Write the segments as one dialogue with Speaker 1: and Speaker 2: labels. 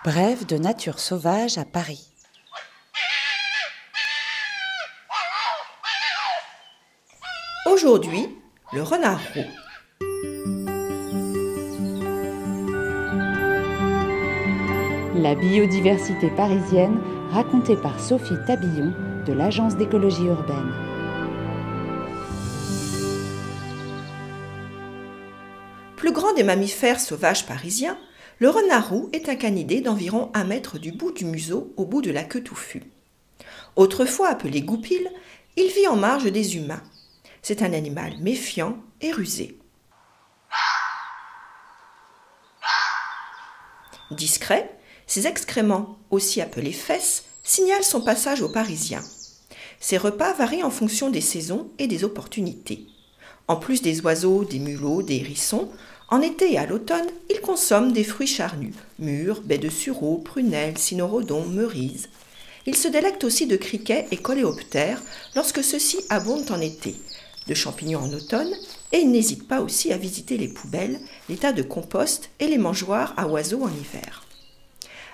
Speaker 1: Brève de nature sauvage à Paris.
Speaker 2: Aujourd'hui, le renard roux.
Speaker 1: La biodiversité parisienne racontée par Sophie Tabillon de l'Agence d'écologie urbaine.
Speaker 2: Plus grand des mammifères sauvages parisiens, le renard roux est un canidé d'environ 1 mètre du bout du museau au bout de la queue touffue. Autrefois appelé goupil, il vit en marge des humains. C'est un animal méfiant et rusé. Discret, ses excréments, aussi appelés fesses, signalent son passage aux Parisiens. Ses repas varient en fonction des saisons et des opportunités. En plus des oiseaux, des mulots, des hérissons, en été et à l'automne, il consomme des fruits charnus, mûres, baies de sureau, prunelles, cynorhodons, merises. Il se délecte aussi de criquets et coléoptères lorsque ceux-ci abondent en été, de champignons en automne, et il n'hésite pas aussi à visiter les poubelles, les tas de compost et les mangeoires à oiseaux en hiver.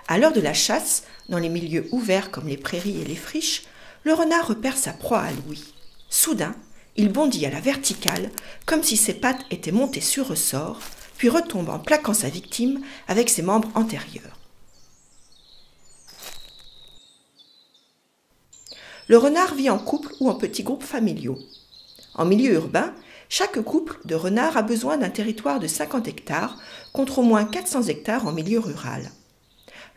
Speaker 2: À l'heure de la chasse, dans les milieux ouverts comme les prairies et les friches, le renard repère sa proie à l'ouïe. Soudain, il bondit à la verticale, comme si ses pattes étaient montées sur ressort, puis retombe en plaquant sa victime avec ses membres antérieurs. Le renard vit en couple ou en petits groupes familiaux. En milieu urbain, chaque couple de renards a besoin d'un territoire de 50 hectares contre au moins 400 hectares en milieu rural.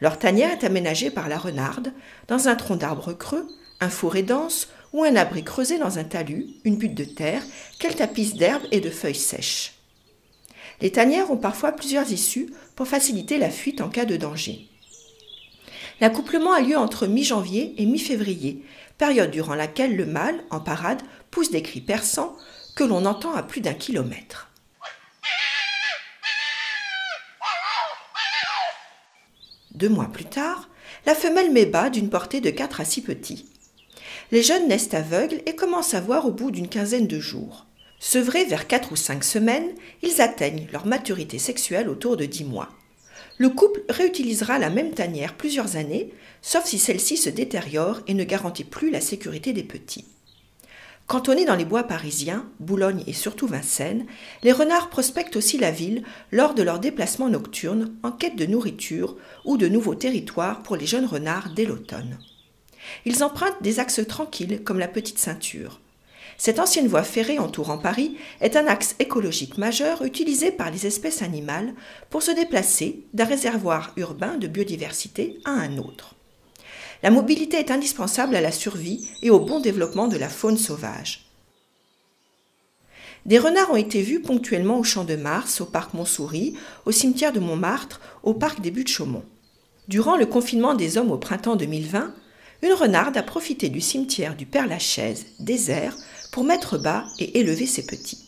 Speaker 2: Leur tanière est aménagée par la renarde, dans un tronc d'arbre creux, un fourré dense ou un abri creusé dans un talus, une butte de terre, qu'elle tapisse d'herbes et de feuilles sèches. Les tanières ont parfois plusieurs issues pour faciliter la fuite en cas de danger. L'accouplement a lieu entre mi-janvier et mi-février, période durant laquelle le mâle, en parade, pousse des cris perçants que l'on entend à plus d'1 kilomètre. Deux mois plus tard, la femelle met bas d'une portée de 4 à 6 petits. Les jeunes naissent aveugles et commencent à voir au bout d'une quinzaine de jours. Sevrés vers 4 ou 5 semaines, ils atteignent leur maturité sexuelle autour de 10 mois. Le couple réutilisera la même tanière plusieurs années, sauf si celle-ci se détériore et ne garantit plus la sécurité des petits. Cantonnés dans les bois parisiens, Boulogne et surtout Vincennes, les renards prospectent aussi la ville lors de leurs déplacements nocturnes en quête de nourriture ou de nouveaux territoires pour les jeunes renards dès l'automne. Ils empruntent des axes tranquilles comme la Petite Ceinture. Cette ancienne voie ferrée entourant Paris est un axe écologique majeur utilisé par les espèces animales pour se déplacer d'un réservoir urbain de biodiversité à un autre. La mobilité est indispensable à la survie et au bon développement de la faune sauvage. Des renards ont été vus ponctuellement au Champ de Mars, au parc Montsouris, au cimetière de Montmartre, au parc des Buttes-Chaumont. Durant le confinement des hommes au printemps 2020, une renarde a profité du cimetière du Père-Lachaise, désert, pour mettre bas et élever ses petits.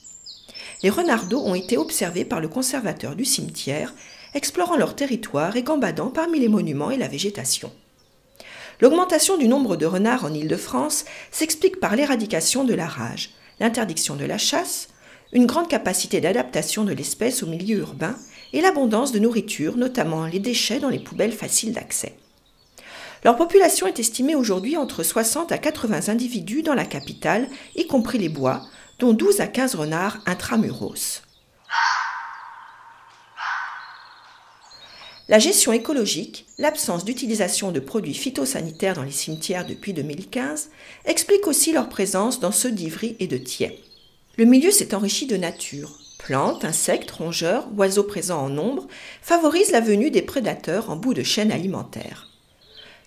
Speaker 2: Les renardeaux ont été observés par le conservateur du cimetière, explorant leur territoire et gambadant parmi les monuments et la végétation. L'augmentation du nombre de renards en Île-de-France s'explique par l'éradication de la rage, l'interdiction de la chasse, une grande capacité d'adaptation de l'espèce au milieu urbain et l'abondance de nourriture, notamment les déchets dans les poubelles faciles d'accès. Leur population est estimée aujourd'hui entre 60 à 80 individus dans la capitale, y compris les bois, dont 12 à 15 renards intramuros. La gestion écologique, l'absence d'utilisation de produits phytosanitaires dans les cimetières depuis 2015, explique aussi leur présence dans ceux d'Ivry et de Thiais. Le milieu s'est enrichi de nature. Plantes, insectes, rongeurs, oiseaux présents en nombre favorisent la venue des prédateurs en bout de chaîne alimentaire.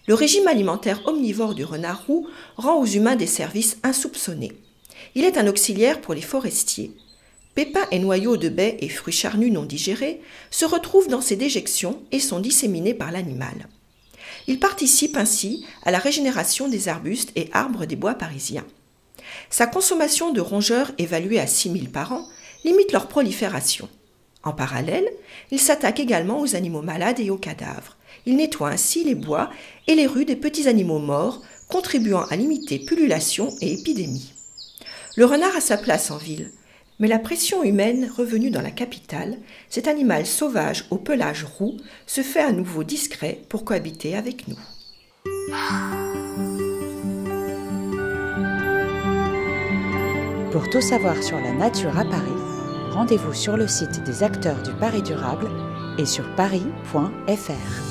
Speaker 2: Le régime alimentaire omnivore du renard roux rend aux humains des services insoupçonnés. Il est un auxiliaire pour les forestiers. Pépins et noyaux de baies et fruits charnus non digérés se retrouvent dans ses déjections et sont disséminés par l'animal. Il participe ainsi à la régénération des arbustes et arbres des bois parisiens. Sa consommation de rongeurs, évaluée à 6 000 par an, limite leur prolifération. En parallèle, il s'attaque également aux animaux malades et aux cadavres. Il nettoie ainsi les bois et les rues des petits animaux morts, contribuant à limiter pullulation et épidémies. Le renard a sa place en ville, Mais la pression humaine revenue dans la capitale, cet animal sauvage au pelage roux se fait à nouveau discret pour cohabiter avec nous.
Speaker 1: Pour tout savoir sur la nature à Paris, rendez-vous sur le site des acteurs du Paris durable et sur paris.fr.